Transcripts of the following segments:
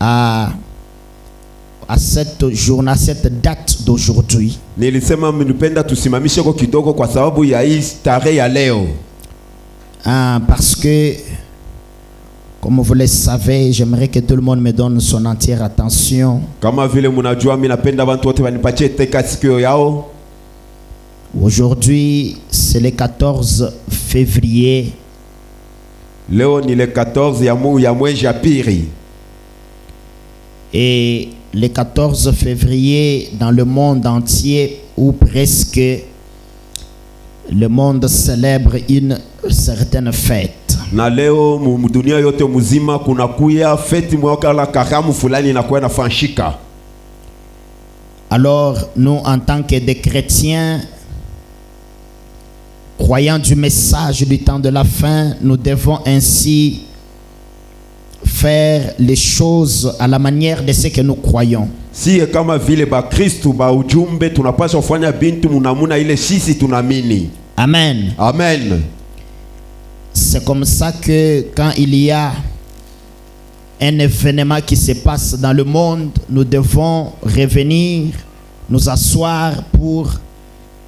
à cette journée, à cette date d'aujourd'hui. Nilisema mnipenda tusimamishe kwa kidogo kwa sababu ya hii tarehe ya leo. Parce que, comme vous le savez, j'aimerais que tout le monde me donne son entière attention. Kama vile mnajua mimi napenda watu wote wanipatie teka sikio yao. Aujourd'hui, c'est le 14 février. Leo ni le 14 ya mwezi ya pili. Et le 14 février, dans le monde entier, ou presque, le monde célèbre une certaine fête. Na leo dunia yote mzima kuna kuya feti mwaka la karamu fulani inakuwa inafanyika. Alors, nous, en tant que des chrétiens, croyants du message du temps de la fin, nous devons ainsi faire les choses à la manière de ce que nous croyons. Si kama vile ba Kristo ba ujumbe tunapaswa kufanya bintu munamuna ile sisi tunamini. Amen. Amen. C'est comme ça que quand il y a un événement qui se passe dans le monde, nous devons revenir, nous asseoir pour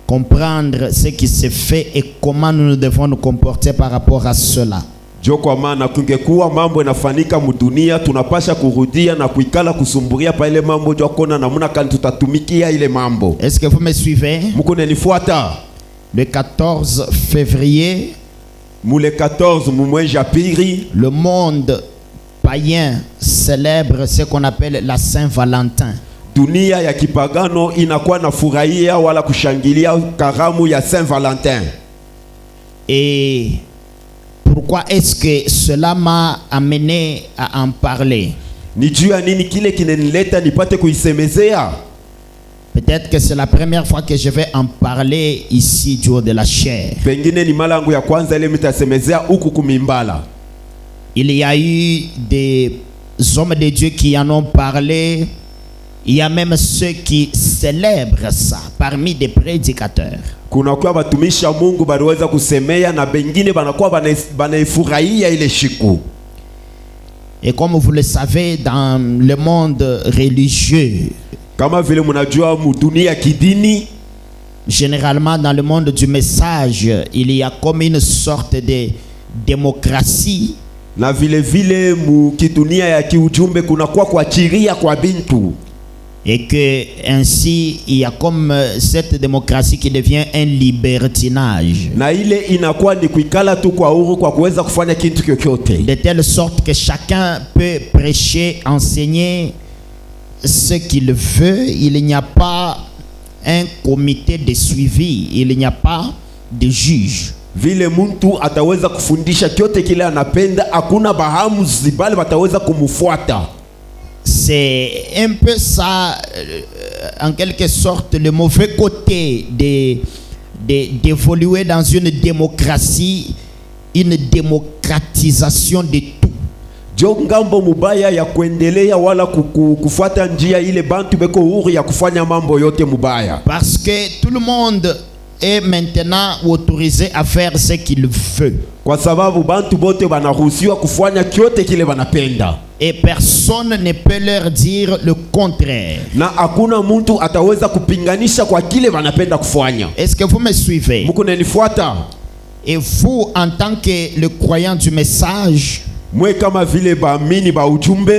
comprendre ce qui se fait et comment nous devons nous comporter par rapport à cela. Jo kwa maana kungekuwa mambo yanafanyika mudunia tunapasha kurudia na kuikala kusumburia pa ile mambo jo kona namuna kani tutatumikia ile mambo. Est-ce que vous me suivez? Mko nanifuata? Le 14 février, le 14 mwezi pili, le monde païen célèbre ce qu'on appelle la Saint-Valentin. Dunia ya kipagano inakuwa na furahia wala kushangilia karamu ya Saint-Valentin. Et pourquoi est-ce que cela m'a amené à en parler? Nijua nini kile kinenileta nipate kuisemezea? Peut-être que c'est la première fois que je vais en parler ici du haut de la chair. Pengine ni mara yangu ya kwanza ile mitasemezea huku kumimbala. Il y a eu des hommes de Dieu qui en ont parlé. Il y a même ceux qui célèbrent ça parmi des prédicateurs. Kuna kwa batumisha Mungu baliweza kusemea na bengine banakuwa banaifurahia ile siku. Et comme vous le savez, dans le monde religieux, kama vile mnajua dunia kidini, généralement dans le monde du message, il y a comme une sorte de démocratie. Na vile vile kidunia ya kiujumbe kuna kwa kuachiria kwa bintu. Et que ainsi il y a comme cette démocratie qui devient un libertinage. Na ile inakuwa ni kuikala tu kwa uhuru kwa kuweza kufanya kitu chochote. De telle sorte que chacun peut prêcher, enseigner ce qu'il veut. Il n'y a pas un comité de suivi, il n'y a pas de juge. Vile muntu ataweza kufundisha kyote kile anapenda, hakuna bahamuzi bali wataweza kumfuata. C'est un peu ça, en quelque sorte, le mauvais côté d'évoluer dans une démocratie, une démocratisation de tout. Jo ngambo mubaya ya kuendelea wala kufuata njia ile bantu beko huru ya kufanya mambo yote mubaya. Parce que tout le monde est maintenant autorisé à faire ce qu'il veut. Kwa sababu bantu bote banaruhusiwa kufanya kyote kile banapenda. Et personne ne peut leur dire le contraire. Na hakuna muntu ataweza kupinganisha kwa kile banapenda kufanya. Est-ce que vous me suivez? Mko nanifuata? Et vous, en tant que le croyant du message, mwe kama vile baamini ba ujumbe,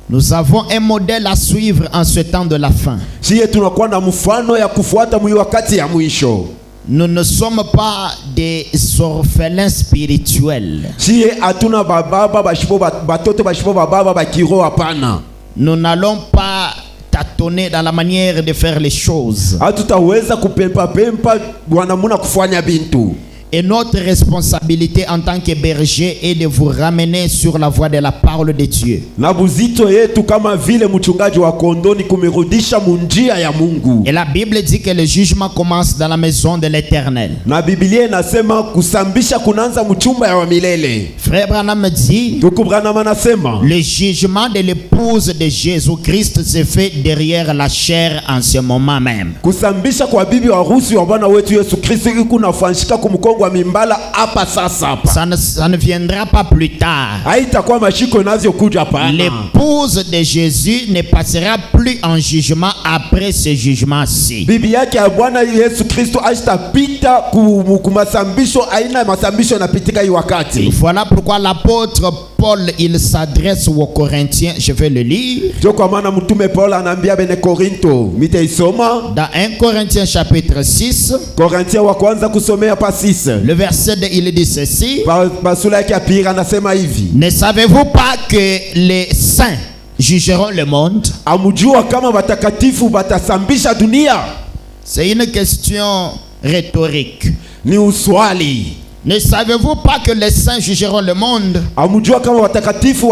nous avons un modèle à suivre en ce temps de la fin. Siye tunakuwa na mfano ya kufuata mwi wakati ya mwisho. Nous ne sommes pas des orphelins spirituels. Siye atuna bababa bashipo batoto bashipo bababa bakiro hapana. Nous n'allons pas tâtonner dans la manière de faire les choses. Hatutaweza kupempa pempa wanamuna kufanya bintu. Et notre responsabilité en tant que berger est de vous ramener sur la voie de la parole de Dieu. Na buzito yetu kama vile mchungaji wa kondoni kumirudisha munjia ya Mungu. Et la Bible dit que le jugement commence dans la maison de l'Éternel. Na Biblia inasema kusambisha kunaanza mchumba ya milele. Frère Branham dit, le jugement de l'épouse de Jésus-Christ se fait derrière la chair en ce moment même. Kusambisha kwa bibi harusi wa Bwana wetu Yesu Kristo kunafanyika kumkongo kugongwa mimbala hapa sasa hapa. Ça ne viendra pas plus tard. Haitakuwa mashiko inavyokuja hapa. L'épouse de Jésus ne passera plus en jugement après ce jugement-ci. Bibi yake ya Bwana Yesu Kristo asitapita kumasambisho, aina masambisho napitika hii wakati. Voilà pourquoi l'apôtre Paul, il s'adresse aux Corinthiens. Je vais le lire. Kwa maana mtume Paul anaambia bene Korinto, mitaisoma dans 1 Corinthiens chapitre 6. Corinthiens wa kwanza kusomea pa 6. Le verset 2, il dit ceci. Basula yake ya pili anasema hivi. Ne savez-vous pas que les saints jugeront le monde? Amujua kama watakatifu batasambisha dunia? C'est une question rhétorique. Ni uswali. Ne savez-vous pas que les saints jugeront le monde? Amujua kama watakatifu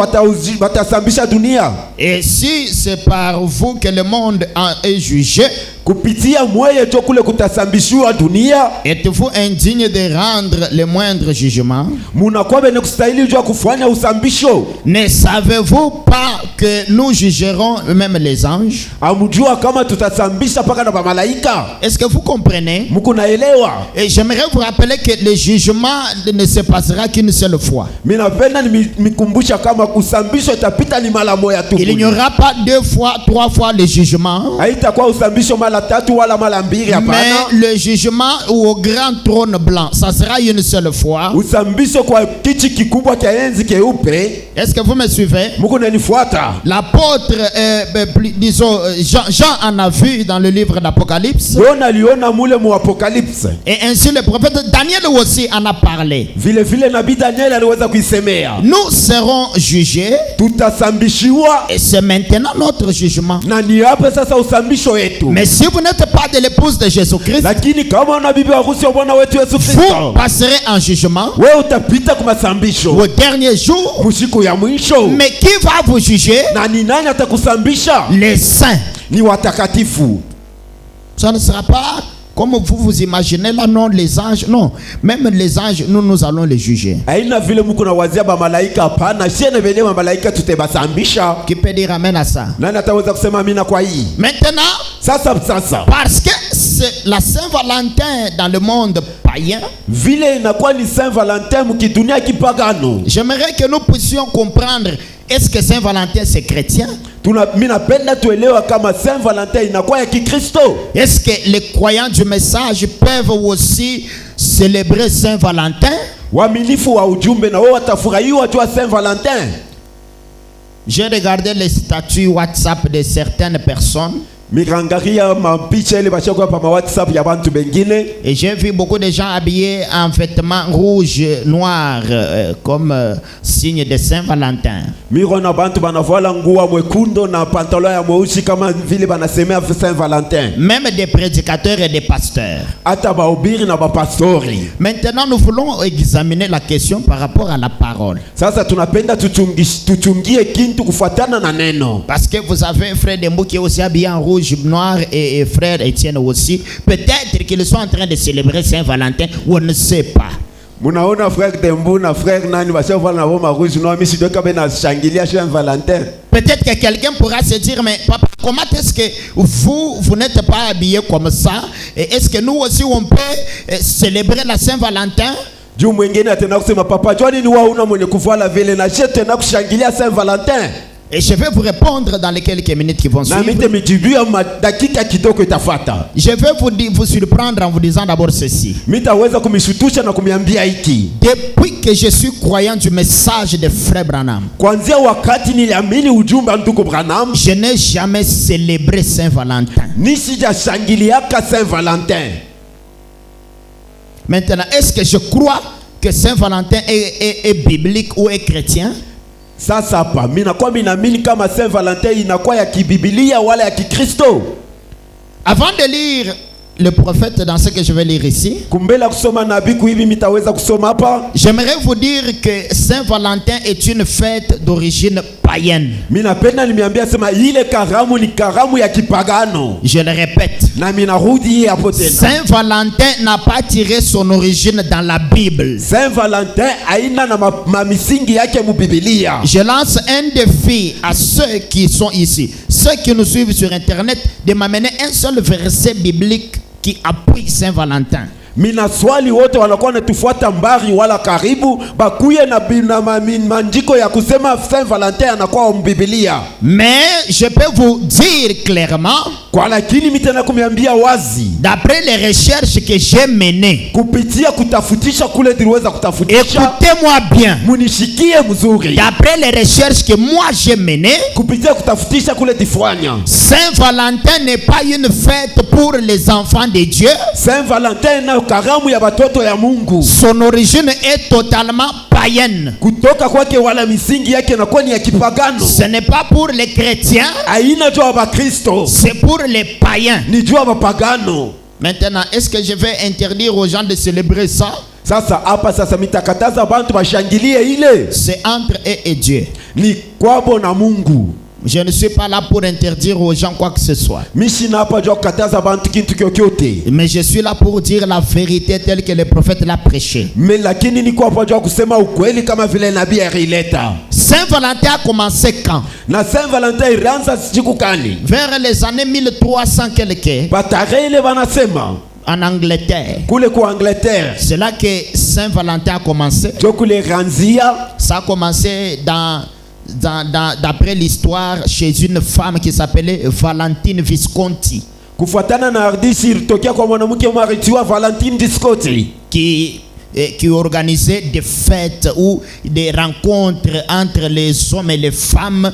watasambisha dunia? Et si c'est par vous que le monde est jugé, kupitia mweye jo kule kutasambishwa dunia, êtes-vous indigne de rendre le moindre jugement? Munakuwa bene kustahili jo kufanya usambisho? Ne savez-vous pas que nous jugerons même les anges? Amujua kama tutasambisha paka na malaika? Est-ce que vous comprenez? Muko naelewa? Et j'aimerais vous rappeler que le jugement ne se passera qu'une seule fois. Minapenda nimikumbusha kama usambisho itapita ni mara moja tu. Il n'y aura pas 2 fois, 3 fois le jugement. Haitakuwa usambisho mara tatu wala mara mbili, hapana. Mais le jugement au grand trône blanc, ça sera une seule fois. Usambisho kwa kiti kikubwa cha enzi keupe. Est-ce que vous me suivez? Muko nanifuata? L'apôtre, disons, Jean en a vu dans le livre d'Apocalypse. Aliona mule mu Apocalypse. Et ainsi le prophète Daniel aussi en a parlé. Vile vile nabii Daniel aliweza kuisemea. Nous serons jugés. Tutasambishiwa. Et c'est maintenant notre jugement. Na ni hapa sasa usambisho wetu. Mais si vous n'êtes pas de l'épouse de Jésus-Christ, lakini kama una bibi harusi wa Bwana wetu Yesu Kristo, vous passerez en jugement. Wewe utapita kwa masambisho. Au dernier jour. Siku ya mwisho. Mais qui va vous juger? Na ni nani atakusambisha? Les saints. Ni watakatifu. Ça ne sera pas comme vous imaginez là, non, les anges, non. Même les anges, nous allons les juger. Aina vile mko na wazia ba malaika hapana, siene bene ba malaika tutebasambisha. Qui peut dire amen à ça? Nani ataweza kusema amina kwa hii? Maintenant, sasa parce que c'est la Saint-Valentin dans le monde païen. Vile inakuwa ni Saint-Valentin mkidunia kipagano. J'aimerais que nous puissions comprendre, est-ce que Saint-Valentin c'est chrétien? Minapenda tuelewa kama Saint-Valentin inakuwa ya Kikristo. Est-ce que les croyants du message peuvent aussi célébrer Saint-Valentin? Waaminifu wa ujumbe na wao watafurahiwa tu Saint-Valentin. J'ai regardé les statuts WhatsApp de certaines personnes. Et j'ai vu beaucoup de gens habillés en vêtements rouges, noirs, comme signe de Saint-Valentin. Même des prédicateurs et des pasteurs. Maintenant, nous voulons examiner la question par rapport à la parole. Parce que vous avez un frère Dembo qui est aussi habillé en rouge, noir, et frère Étienne aussi. Peut-être qu'ils sont en train de célébrer Saint-Valentin, on ne sait pas. Munaona frère Dembo na frère nani bashavala na boma rouge noir, mais si doka bena shangilia Saint-Valentin. Peut-être que quelqu'un pourra se dire, mais papa, comment est-ce que vous n'êtes pas habillé comme ça? Et est-ce que nous aussi on peut célébrer la Saint-Valentin? Juu mwingine atenda kusema papa, jwani ni wewe una mwenye kuvala vile na je tena kushangilia Saint-Valentin? Et je vais vous répondre dans les quelques minutes qui vont suivre. Je vais vous surprendre en vous disant d'abord ceci. Depuis que je suis croyant du message de Frère Branham, je n'ai jamais célébré Saint-Valentin. Maintenant, est-ce que je crois que Saint-Valentin est biblique ou est chrétien? Sasa pa minaamini kama Saint-Valentin inakuwa ya kibibilia wala ya Kikristo. Avant de lire le prophète dans ce que je vais lire ici, j'aimerais vous dire que Saint-Valentin est une fête d'origine païenne. Je le répète, Saint-Valentin n'a pas tiré son origine dans la Bible. Je lance un défi à ceux qui sont ici, ceux qui nous suivent sur internet, de m'amener un seul verset biblique qui appuie Saint-Valentin. Mina swali wote wanakuwa natufuata mbari wala karibu bakuye na manjiko ya kusema Saint Valentin anakuwa mbiblia. Mais je peux vous dire clairement, kwa lakini mitena kumiambia wazi, d'après les recherches que j'ai menées, kupitia kutafutisha kule niliweza kutafutisha, écoutez-moi bien, munishikie mzuri, d'après les recherches que moi j'ai menées, kupitia kutafutisha kule tifanya, Saint Valentin n'est pas une fête pour les enfants de Dieu. Saint Valentin na karamu ya batoto ya Mungu. Son origine est totalement païenne. Kutoka kwake wala misingi yake na kwani ya kipagano. Ce n'est pas pour les chrétiens, aina jua ba Kristo, c'est pour les païens. Ni jua ba pagano. Maintenant, est-ce que je vais interdire aux gens de célébrer ça? Sasa hapa sasa mitakataza bantu bashangilie ile. C'est entre eux et Dieu. Ni kwabo na Mungu. Je ne suis pas là pour interdire aux gens quoi que ce soit. Mais je suis là pour dire la vérité telle que le prophète l'a prêché. Saint Valentin a commencé quand? Vers les années 1300 quelques. En Angleterre. C'est là que Saint Valentin a commencé. Ça a commencé d'après l'histoire chez une femme qui s'appelait Valentine Visconti, qui organisait des fêtes ou des rencontres entre les hommes et les femmes,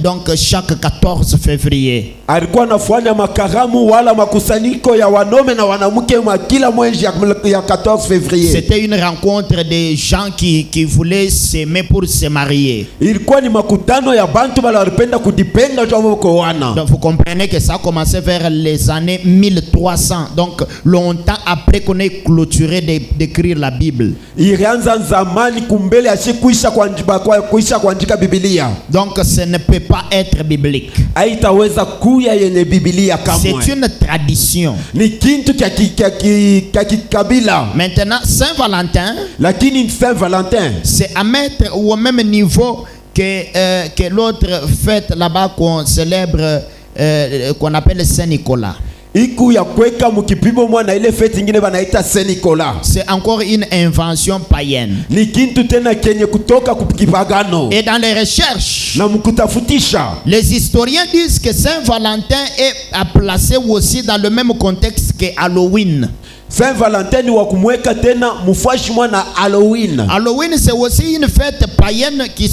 donc chaque 14 février. Alikuwa anafanya makaramu wala makusanyiko ya wanaume na wanawake kila mwezi ya 14 février. C'était une rencontre des gens qui voulaient s'aimer pour se marier. Ilikuwa ni makutano ya bantu wala walipenda kudipenda kwa kuoana. Donc vous comprenez que ça a commencé vers les années 1300, donc longtemps après qu'on ait clôturé d'écrire la Bible. Ilianza zamani kumbele ashikuisha kuandika Biblia. Donc ce ne peut pas être biblique. Haitaweza kuya yenye Biblia kamwe. C'est une tradition. Ni kintu cha kikabila. Maintenant Saint Valentin, lakini Saint Valentin c'est à mettre au même niveau que l'autre fête là-bas qu'on célèbre, qu'on appelle Saint Nicolas. Iku ya kweka mukipimo mwana ile fete ingine banaita Saint Nicolas. C'est encore une invention païenne. Ni kintu tena kenye kutoka kipagano. Et dans les recherches, na mkutafutisha, les historiens disent que Saint Valentin est placé aussi dans le même contexte que Halloween. Saint Valentin wa kumweka tena mufashi mwana Halloween. Halloween c'est aussi une fête païenne qui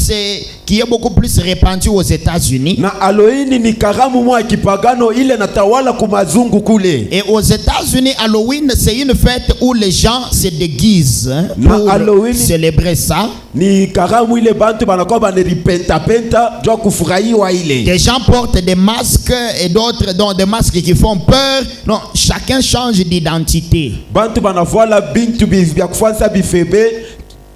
est beaucoup plus répandue aux États-Unis. Na Halloween ni karamu mwa kipagano ile natawala kumazungu kule. Et aux États-Unis, Halloween c'est une fête où les gens se déguisent pour célébrer ça. Ni karamu ile bantu banakuwa banelipenta jwa kufurahiwa ile. Des gens portent des masques et d'autres dont des masques qui font peur. Non, chacun change d'identité. Bantu banavoila bintu bya kufansa bifebe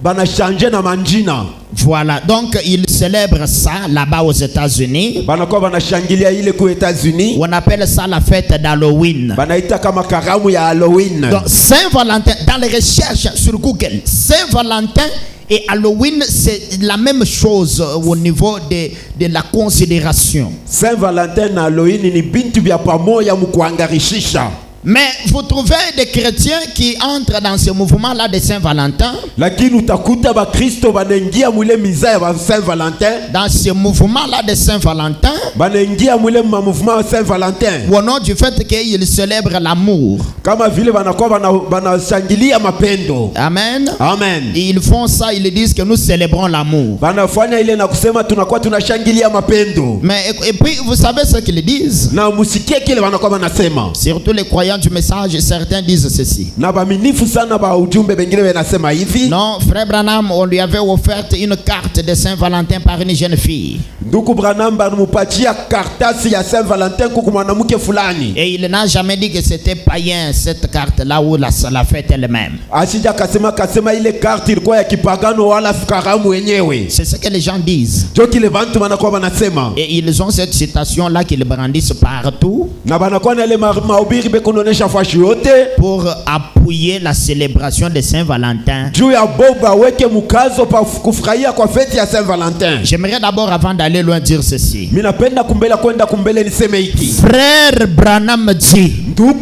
bana changer na manjina. Voilà, donc ils célèbrent ça là-bas aux États-Unis. Banakuwa banashangilia ile ku États-Unis. On appelle ça la fête d'Halloween. Banaita kama karamu ya Halloween. Donc Saint Valentin, dans les recherches sur Google, Saint Valentin et Halloween c'est la même chose au niveau de la considération. Saint Valentin na Halloween ni bintu bya pamoja mkuangarishisha. Mais vous trouvez des chrétiens qui entrent dans ce mouvement-là de Saint-Valentin. Lakini utakuta ba Kristo banaingia mwile miza ya Saint-Valentin. Dans ce mouvement-là de Saint-Valentin. Banaingia mwile mouvement de Saint-Valentin. Au nom du fait qu'ils célèbrent l'amour. Kama vile banakuwa banashangilia mapendo. Amen. Amen. Et ils font ça, ils disent que nous célébrons l'amour. Banafanya ile na kusema tunakuwa tunashangilia mapendo. Mais et puis vous savez ce qu'ils disent? Na musikie kile banakuwa banasema. Surtout les croyants du message, certains disent ceci. Non, frère Branham, on lui avait offert une carte de Saint-Valentin par une jeune fille. Et il n'a jamais dit que c'était païen cette carte-là ou la fête elle-même. C'est ce que les gens disent. Et ils ont cette citation-là qu'ils brandissent partout. Pour appuyer la célébration de Saint-Valentin. J'aimerais d'abord, avant d'aller loin, dire ceci. Frère Branham dit, vous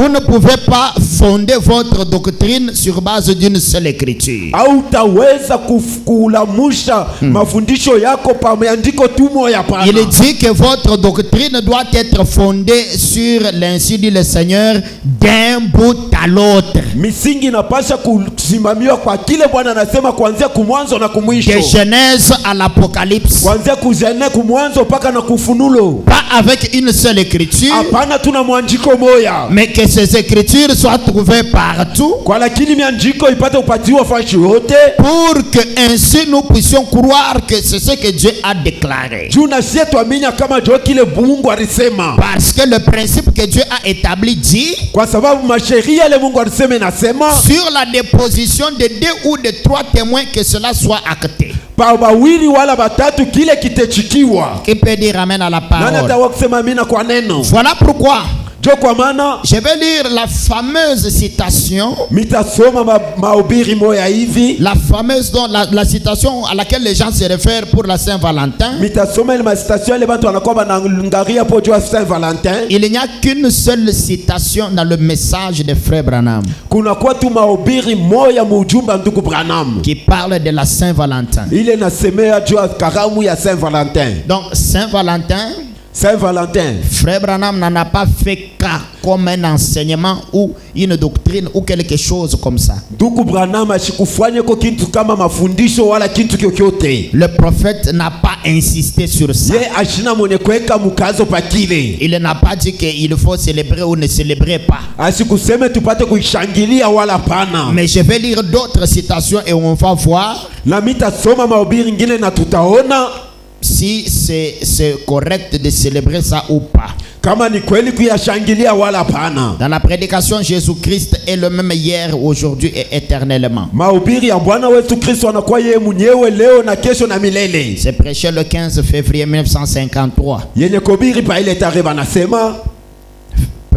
ne pouvez pas fonder votre doctrine sur base d'une seule écriture. Hautaweza kulamusha mafundisho yako pa maandiko tu moja pana. Il dit que votre doctrine doit être fondée sur l'ainsi dit le Seigneur d'un bout à l'autre. Misingi inapasha kusimamiwa kwa kile Bwana anasema kuanzia kumwanzo na kumwisho. De Genèse à l'Apocalypse. Kuanzia kujene kumwanzo mpaka na kufunulo. Pas avec une seule écriture. Hapana tuna mwandiko moja. Mais que ces écritures soient trouvées partout. Kwa lakini miandiko ipate upatiwa fashi yote. Pour que ainsi nous puissions croire que c'est ce que Dieu a déclaré. Juna sie tuamini kama jo kile Mungu alisema. Parce que le principe que Dieu a établi dit. Kwa sababu masheria ile Mungu alisema inasema. Sur la déposition de 2 ou de 3 témoins que cela soit acté. Pa wawili wala batatu kile kitechikiwa. Qui peut dire amen à la parole? Nani atawa kusema amina kwa neno? Voilà pourquoi Je vais lire la fameuse citation. La fameuse la citation à laquelle les gens se réfèrent pour la Saint-Valentin. Il n'y a qu'une seule citation dans le message de Frère Branham qui parle de la Saint-Valentin. Donc Saint-Valentin, Frère Branham n'en a pas fait cas comme un enseignement ou une doctrine ou quelque chose comme ça. Le prophète n'a pas insisté sur ça. Il n'a pas dit qu'il faut célébrer ou ne célébrer pas. Mais je vais lire d'autres citations et on va voir si c'est correct de célébrer ça ou pas. Dans la prédication, Jésus-Christ est le même hier, aujourd'hui et éternellement. C'est prêché le 15 février 1953.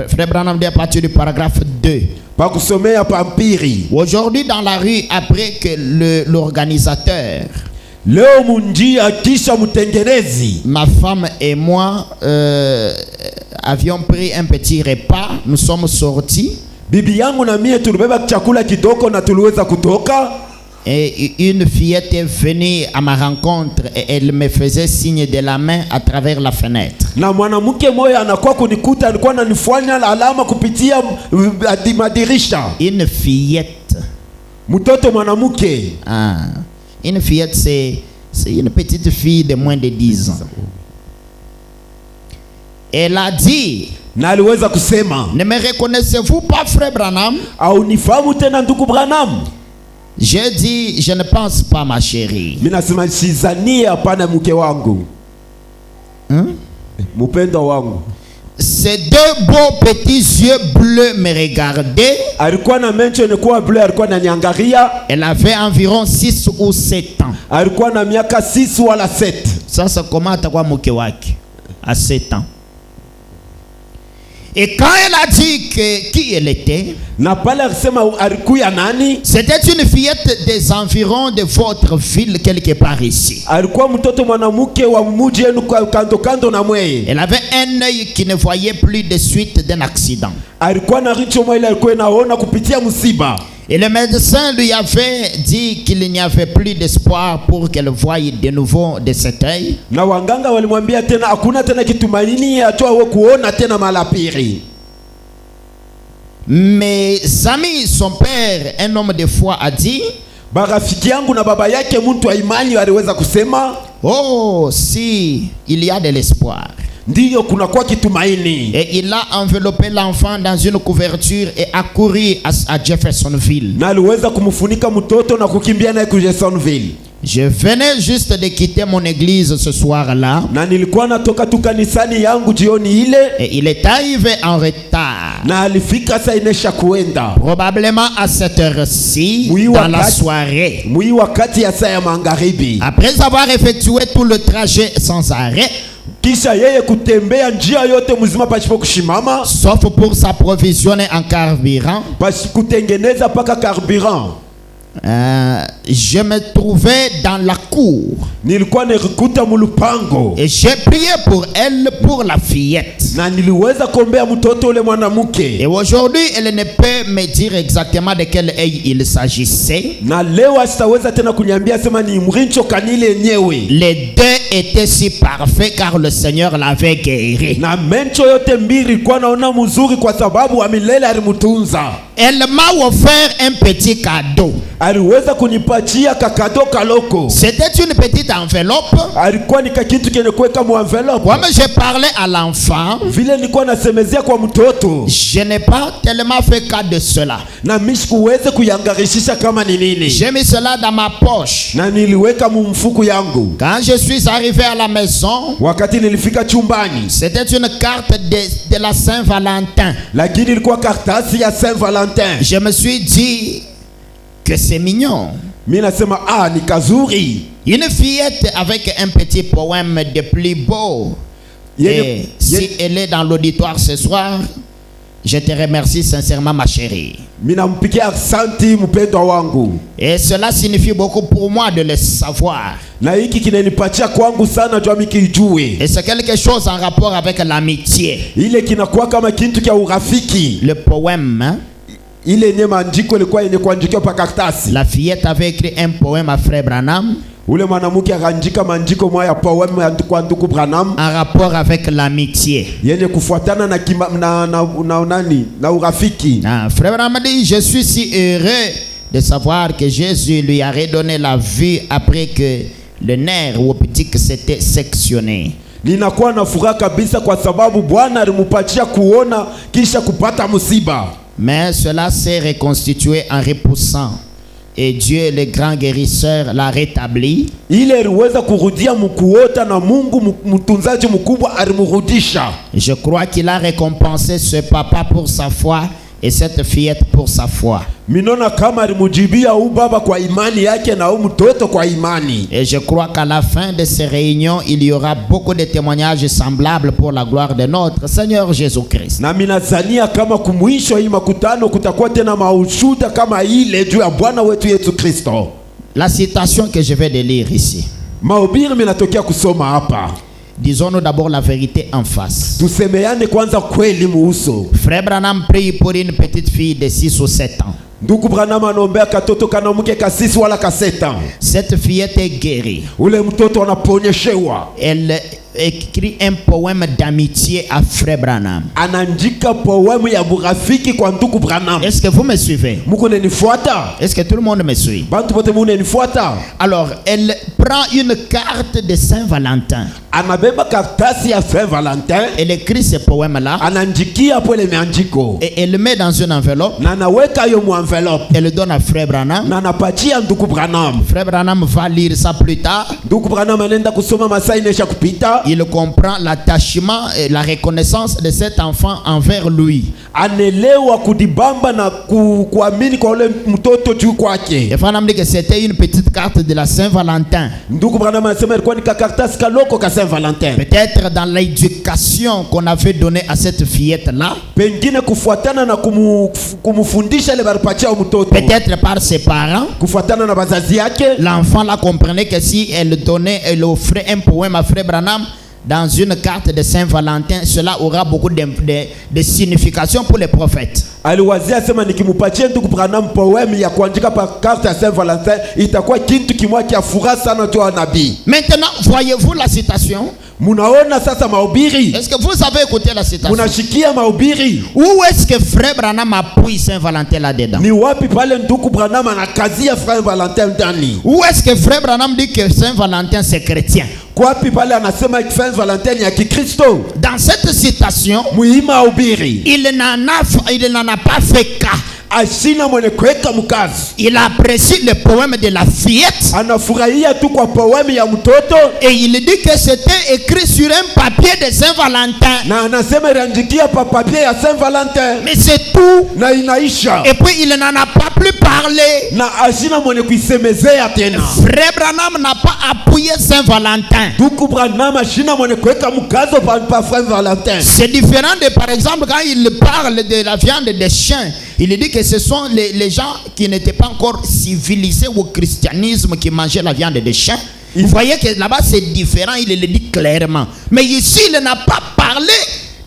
Frère Branham dit à partir du paragraphe 2. Aujourd'hui dans la rue, après que l'organisateur, ma femme et moi avions pris un petit repas, nous sommes sortis. Et une fillette est venue à ma rencontre et elle me faisait signe de la main à travers la fenêtre. Une fillette. Ah. Une fillette, c'est une petite fille de moins de 10 ans. Elle a dit, ne me reconnaissez-vous pas, Frère Branham? J'ai dit, je ne pense pas, ma chérie. Ces 2 beaux petits yeux bleus me regardaient. Elle avait environ 6 ou 7 ans. Ça, c'est comment atakuwa mke wake à 7 ans. Et quand elle a dit qui elle était, c'était une fillette des environs de votre ville quelque part ici. Elle avait un œil qui ne voyait plus de suite d'un accident. Et le médecin lui avait dit qu'il n'y avait plus d'espoir pour qu'elle voie de nouveau de cet œil. Mes amis, son père, un homme de foi, a dit, oh, si, il y a de l'espoir. Et il a enveloppé l'enfant dans une couverture et a couru à Jeffersonville. Je venais juste de quitter mon église ce soir-là. Et il est arrivé en retard. Probablement à cette heure-ci, dans la soirée. Après avoir effectué tout le trajet sans arrêt, sauf pour s'approvisionner en carburant, je me trouvais dans la cour nilikuwa nikukuta mulupango et j'ai prié pour elle, pour la fillette. na niliweza kuombea mtoto ule mwanamke. Et aujourd'hui, elle ne peut me dire exactement de quel œil il s'agissait. Na leo sitaweza tena kuniambia sema ni mrincho kanile yenyewe. Les deux étaient si parfaits car le Seigneur l'avait guéri. Na mencho yote mbili kwa naona mzuri kwa sababu amilele alimutunza. Elle m'a offert un petit cadeau. Aliweza kunipatia kakado kaloko. C'était une petite enveloppe. Alikuwa ni kitu kile kuweka mu envelope. Comme je parlais à l'enfant, Vile nilikuwa nasemezea kwa mtoto. je n'ai pas tellement fait cas de cela. Na mishikuweze kuyangarishisha kama ni nini. J'ai mis cela dans ma poche. Na niliweka mu mfuko yangu. Quand je suis arrivé à la maison, Wakati nilifika chumbani. c'était une carte de la Saint-Valentin. Lakini ilikuwa kartasi ya Saint Valentin. Je me suis dit que c'est mignon. Mimi nasema ni kazuri. Une fillette avec un petit poème de plus beau. Et si elle est dans l'auditoire ce soir, je te remercie sincèrement, ma chérie. Mina mpikia asante mpendwa wangu. Et cela signifie beaucoup pour moi de le savoir. Na hiki kinanipatia kwangu sana jua mikijue. Et c'est quelque chose en rapport avec l'amitié. Ile kinakuwa kama kitu kia urafiki. Le poème, hein? Ile yenye maandiko ilikuwa yenye kuandikiwa pa karatasi. La fillette avait écrit un poème à Frère Branham. Ule mwanamke akaandika maandiko moja ya poem ya ndugu Branham en rapport avec l'amitié. yenye kufuatana na urafiki. Frère Branham dit, je suis si heureux de savoir que Jésus lui a redonné la vue après que le nerf optique s'était sectionné. Ninakuwa na furaha kabisa kwa sababu Bwana alimupatia kuona kisha kupata msiba. Mais cela s'est reconstitué en repoussant. Et Dieu, le grand guérisseur, l'a rétabli. Ile aliweza kurudia mkuota na Mungu mtunzaji mkubwa alimrudisha. Je crois qu'il a récompensé ce papa pour sa foi et cette fillette pour sa foi. Minona kama alimujibia baba kwa imani yake na mtoto kwa imani. Et je crois qu'à la fin de ces réunions, il y aura beaucoup de témoignages semblables pour la gloire de notre Seigneur Jésus-Christ. Na minazania kama kumwisho hii makutano kutakuwa tena maushuda kama ile juu ya Bwana wetu Yesu Kristo. La citation que je vais de lire ici. Mahubiri minatokea kusoma hapa. Disons-nous d'abord la vérité en face. Tusemeane kwanza kweli muuso. Frère Branham prie pour une petite fille de 6 ou 7 ans. Ndugu Branham anaombea katoto kanamke ka 6 wala ka 7 ans. Cette fillette est guérie. Ule mtoto anaponyeshewa. Elle écrit un poème d'amitié à Frère Branham. Anaandika poème ya burafiki kwa ndugu Branham. Est-ce que vous me suivez? Muko nenifuata? Est-ce que tout le monde me suit? Bantu bote munenifuata? Alors, elle prend une carte de Saint-Valentin. Anabeba kartasi ya Saint Valentin. Elle écrit ce poème-là. Anandikia hapo ile meandiko. Et elle le met dans une enveloppe. Na anaweka hiyo mu envelope. Elle le donne à Frère Branham. Na anapatia ndugu Branham. Frère Branham va lire ça plus tard. Ndugu Branham anaenda kusoma masaa inesha kupita. Il comprend l'attachement et la reconnaissance de cet enfant envers lui. Anelewa kudibamba na kuamini kwa ule mtoto juu kwake. Et Branham dit que c'était une petite carte de la Saint-Valentin. Ndugu Branham anasema ilikuwa ni karatasi kaloko ka Saint-Valentin. Peut-être dans l'éducation qu'on avait donnée à cette fillette-là. Pengine kufuatana na kumufundisha ile baripatia mtoto. Peut-être par ses parents. Kufuatana na bazazi yake. L'enfant là comprenait que si elle offrait un poème à Frère Branham dans une carte de Saint-Valentin, cela aura beaucoup de signification pour les prophètes. Aliwazia sema nikimupatia ndugu Branham poem ya kuandika pa carte ya Saint Valentin itakuwa kitu kimwa kia furaha sana kwa nabii. Maintenant, voyez-vous la citation? Munaona sasa mahubiri? Est-ce que vous avez écouté la citation? Munashikia mahubiri? Où est-ce que Frère Branham appuie Saint-Valentin là-dedans? Ni wapi pale ndugu Branham anakazia Saint Valentin ndani? Où est-ce que Frère Branham dit que Saint-Valentin c'est chrétien? Kwapi pale anasema Saint Valentin ya Kikristo? Dans cette citation, muhima mahubiri, il n'en a pas fait cas. Ashina mwenye kuweka mkazo. Il apprécie le poème de la fillette. Anafurahia tu kwa poème ya mtoto. Et il dit que c'était écrit sur un papier de Saint-Valentin. Na anasema iliandikia pa papier ya Saint Valentin. Mais c'est tout. Na inaisha. Et puis il n'en a pas plus parlé. Na ashina mwenye kuisemezea tena. Frère Branham n'a pas appuyé Saint-Valentin. Ndugu Branham ashina mwenye kuweka mkazo pa Saint Valentin. C'est différent de, par exemple, quand il parle de la viande des chiens. Il dit que ce sont les gens qui n'étaient pas encore civilisés au christianisme qui mangeaient la viande de chien. Vous voyez que là-bas c'est différent, il le dit clairement. Mais ici il n'a pas parlé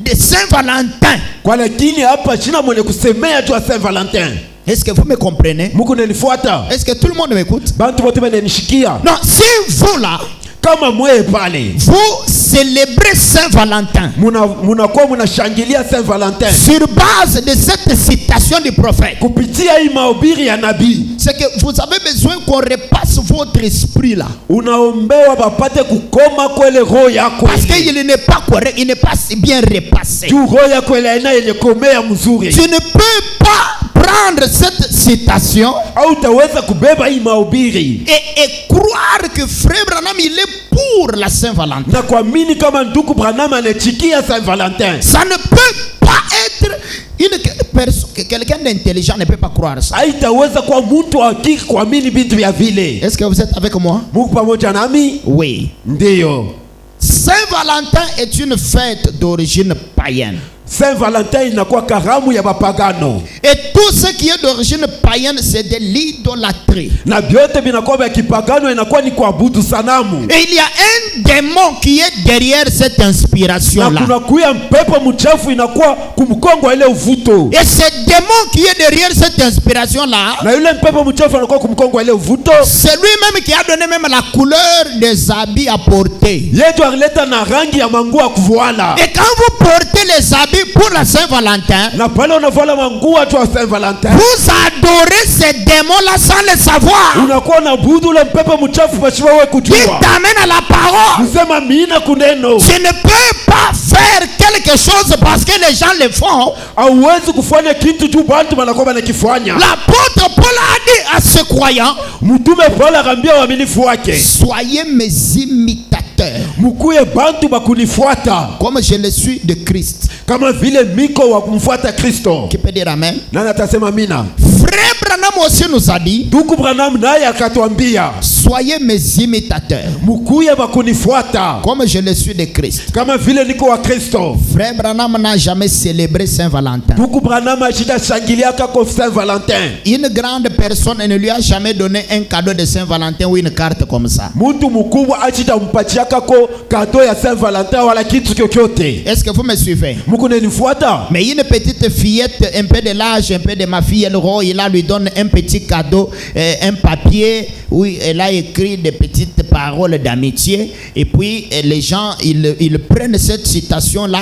de Saint-Valentin. Kwa lakini hapa china mwenye kusemea tu Saint Valentin. Est-ce que vous me comprenez? Muko nanifuata? Est-ce que tout le monde m'écoute? Bantu wote wananishikia? Non, si vous là, kama mwe pale, vous célébrez Saint-Valentin, munakuwa munashangilia Saint Valentin sur base de cette citation du prophète, kupitia hii mahubiri ya nabii, c'est que vous avez besoin qu'on repasse votre esprit là. Unaombewa bapate kukoma kwele roho yako, parce qu'il n'est pas correct, il n'est pas si bien repassé. Tu roho yako ile ina yenye komea mzuri. Tu ne peux pas prendre cette citation au utaweza kubeba hii mahubiri et croire que frère Branham il est pour la Saint-Valentin. Na kuamini kama ndugu Branham anachikia Saint Valentin. Ça ne peut pas être quelqu'un d'intelligent ne peut pas croire ça. Haitaweza kwa mtu akiki kuamini vitu vya vile. Est-ce que vous êtes avec moi? Mungu pamoja nami? Oui. Ndio. Saint-Valentin est une fête d'origine païenne. Saint Valentin inakuwa karamu ya bapagano. Et tout ce qui est d'origine païenne c'est de l'idolâtrie. Na vyote vinakuwa vya kipagano inakuwa ni kuabudu sanamu. Et il y a un démon qui est derrière cette inspiration là. Na kuna kuya mpepo mchafu inakuwa kumkongo ile uvuto. Et ce démon qui est derrière cette inspiration là, na yule mpepo mchafu anakuwa kumkongo ile uvuto, c'est lui-même qui a donné même la couleur des habits à porter. Yetu alileta na rangi ya manguo ya kuvala. Et quand vous portez les habits pour la Saint-Valentin, na pale unavala manguo tu wa Saint Valentin, vous adorez ces démons là sans le savoir. Unakuwa na budu le mpepo mchafu pasiwa wewe kujua. Il t'amène à la parole. Msema mina kuneno. Tu ne peux pas faire quelque chose parce que les gens le font. Hauwezi kufanya kitu tu bantu banakuwa banakifanya. L'apôtre Paul a dit à ses croyants, mtume Paul akambia waaminifu wake, soyez mes imitateurs, mkuye bantu bakunifuata comme je le suis de Christ. Kama vile miko wa kumfuata Kristo. Qui peut dire amen? Nani atasema mina? Frère Branham aussi nous a dit, ndugu Branham naye akatuambia, soyez mes imitateurs, mkuye bakunifuata comme je le suis de Christ. Kama vile niko wa Kristo. Frère Branham n'a jamais célébré Saint-Valentin. Ndugu Branham ashida shangilia kako Saint-Valentin. Une grande personne ne lui a jamais donné un cadeau de Saint-Valentin ou une carte comme ça. Mtu mkubwa ashida mpatia kako cadeau ya Saint-Valentin wala kitu chochote. Est-ce que vous me suivez? Mais une petite fillette, un peu de l'âge, un peu de ma fille, il lui donne un petit cadeau, un papier où elle a écrit des petites paroles d'amitié. Et puis les gens, ils prennent cette citation-là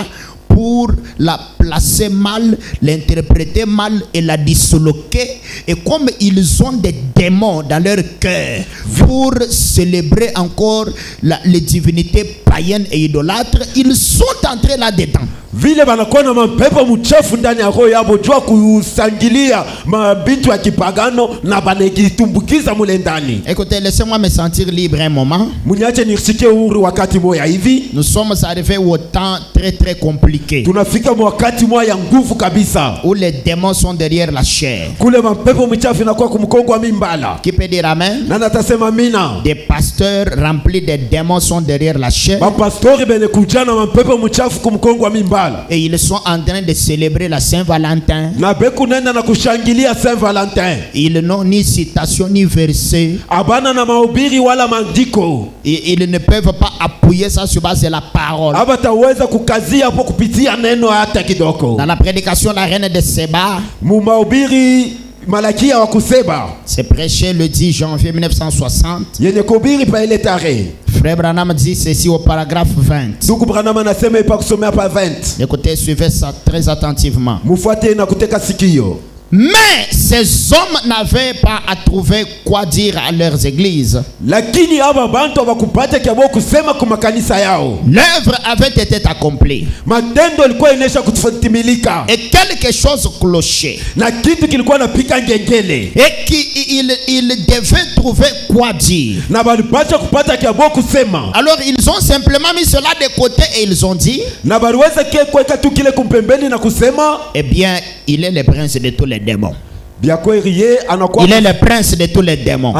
pour la placer mal, l'interpréter mal et la disloquer. Et comme ils ont des démons dans leur cœur pour célébrer encore les divinités païennes et idolâtres, ils sont entrés là-dedans. Vile banakuwa na mapepo mchafu ndani ya roho yabo jua kusangilia mabintu ya kipagano na banakitumbukiza mule ndani. Écoutez, laissez-moi me sentir libre un moment. Muniache nisikie uhuru wakati moja hivi. Nous sommes arrivés au temps très très compliqué. Tunafika wakati moja ya nguvu kabisa. Où les démons sont derrière la chair. Kule mapepo mchafu inakuwa kumkongo wa mimbala. Qui peut dire amen? Nani atasema mina? Des pasteurs remplis de démons sont derrière la chair. Mapastori bene kujana mapepo mchafu kumkongo wa mimbala. Et ils sont en train de célébrer la Saint-Valentin. Na beku nenda na kushangilia Saint-Valentin. Ils n'ont ni citation ni verset. Abana na mahubiri wala maandiko. Ils ne peuvent pas appuyer ça sur base de la parole. Abataweza kukazia hapo kupitia neno hata kidogo. Dans la prédication la reine de Seba, mu mahubiri Malakia wa kuseba, c'est prêché le 10 janvier 1960. Yenye kubiri pa ile tarehe. Frère Branham dit ceci au paragraphe 20. Ndugu Branham anasema ipa kusomea pa 20. Écoutez, suivez ça très attentivement. Mufuate na kuteka sikio. Mais ces hommes n'avaient pas à trouver quoi dire à leurs églises. Lakini aba bantu abakupata kiabo kusema kwa makanisa yao. L'œuvre avait été accomplie. Matendo ilikuwa inesha kutimilika. Et quelque chose clochait. Na kitu kilikuwa napika ngengele. Et qu'il devait trouver quoi dire. Na balipata kupata kiabo kusema. Alors ils ont simplement mis cela de côté et ils ont dit. Na baliweza kuweka tu kile kumpembeni na kusema. Eh bien, il est le prince de tous les démons. Il est le prince de tous les démons.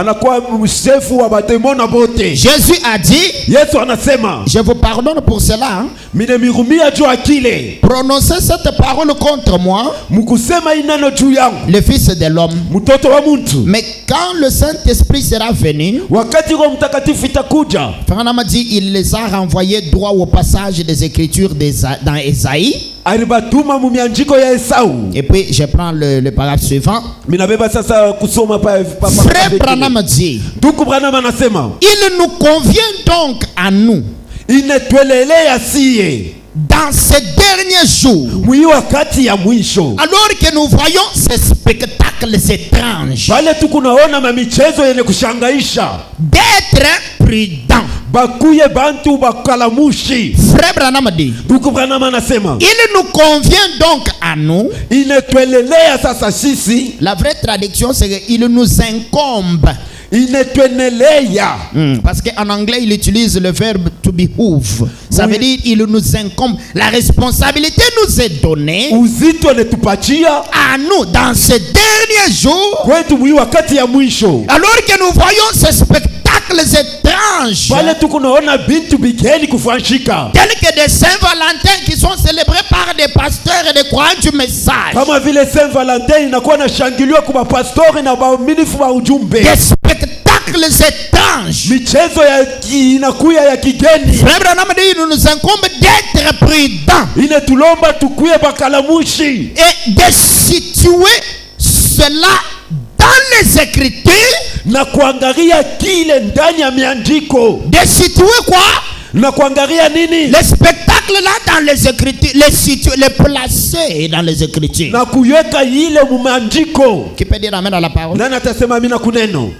Jésus a dit, je vous pardonne pour cela. Minehurumia juu akile. Prononcez cette parole contre moi, Mukusema inano juu yangu, le fils de l'homme. mtoto wa muntu. Mais quand le Saint-Esprit sera venu, Wakati Roho Mtakatifu itakuja, Franama dit, il les a renvoyés droit au passage des Écritures dans Ésaïe. alibatuma mu mianjiko ya Esau. Et puis je prends le paragraphe suivant. Minabeba sasa kusoma pa Frère Branham dit, Ndugu Branham anasema, il nous convient donc à nous, inetwelelea siye dans ces derniers jours, mwi wakati ya mwisho, alors que nous voyons ces spectacles étranges, pale tukunaona mamichezo yenye kushangaisha, d'être prudents. bakuye bantu bakalamushi. Frère Branham dit, Ndugu Branham anasema, il nous convient donc à nous. inetwelelea sasa sisi, La vraie traduction c'est qu'il nous incombe. inetwenelea. Parce qu'en anglais il utilise le verbe to behoove. Ça Oui. veut dire il nous incombe. La responsabilité nous est donnée Uzito netupatia à nous dans ces derniers jours, kwetu mwi wakati ya mwisho, alors que nous voyons ces spectacles étranges pale tukunaona bintu bigeni kufanyika, tels que des Saint-Valentin qui sont célébrés par des pasteurs et des croyants du message. kama vile Saint Valentin inakuwa na shangiliwa kwa pastori na waaminifu wa ujumbe. Des spectacles étranges. Michezo inakuya ya kigeni. Frère Branham dit, il nous incombe d'être prudents Inetulomba tukuye bakalamushi et de situer cela dans les Écritures. na kuangalia kile ndani ya miandiko. De situer quoi? Na kuangalia nini? Les spectacles là dans les Écritures, les situer, les placer dans les Écritures. Na kuweka ile mu maandiko. Qui peut dire amen à la parole? Nani atasema amina kuneno?